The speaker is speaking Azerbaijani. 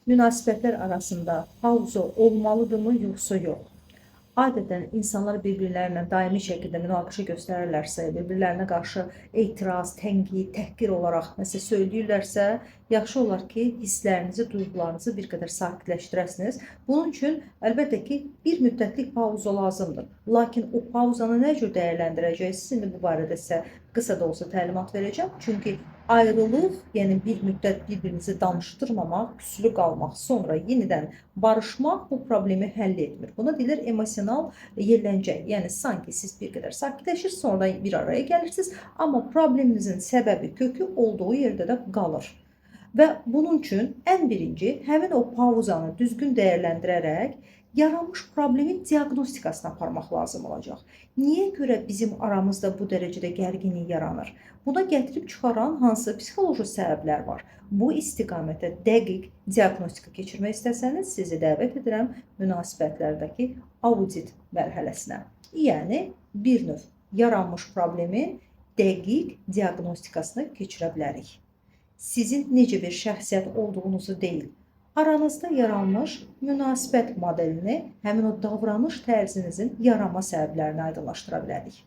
Münasibətlər arasında pauza olmalıdırmı, yoxsa yox? Adətən insanlar bir-birlərinə daimi şəkildə münaqişə göstərirlərsə, bir-birlərinə qarşı etiraz, tənqid, təhqir olaraq nəsə söyləyirlərsə, yaxşı olar ki, hisslərinizi, duyğularınızı bir qədər sakitləşdirəsiniz. Bunun üçün əlbəttə ki, bir müddətlik pauza lazımdır. Lakin o pauzanı nə cür dəyərləndirəcəksiniz? İndi bu barədə sizə qısa da olsa təlimat verəcəm. Çünki ayrılıq, yəni bir müddət bir-birinizi danışdırmamaq, küslü qalmaq, sonra yenidən barışmaq bu problemi həll etmir. Buna deyilir emosional yerləncə. Yəni sanki siz bir qədər sakitləşirsiniz, sonra bir araya gəlirsiniz, amma probleminizin səbəbi, kökü olduğu yerdə də qalır. Və bunun üçün ən birinci həmin o pauzanı düzgün dəyərləndirərək yaranmış problemin diaqnostikasına aparmaq lazım olacaq. Niyə görə bizim aramızda bu dərəcədə gərginlik yaranır? Buna gətirib çıxaran hansı psixoloji səbəblər var? Bu istiqamətə dəqiq diaqnostika keçirmək istəsəniz, sizi dəvət edirəm münasibətlərdəki audit mərhələsinə. Yəni, bir növ yaranmış problemin dəqiq diaqnostikasını keçirə bilərik. Sizin necə bir şəxsiyyət olduğunuzu deyil, aranızda yaranmış münasibət modelini, həmin o davranış tərzinizin yaranma səbəblərini aydınlaşdıra bilərik.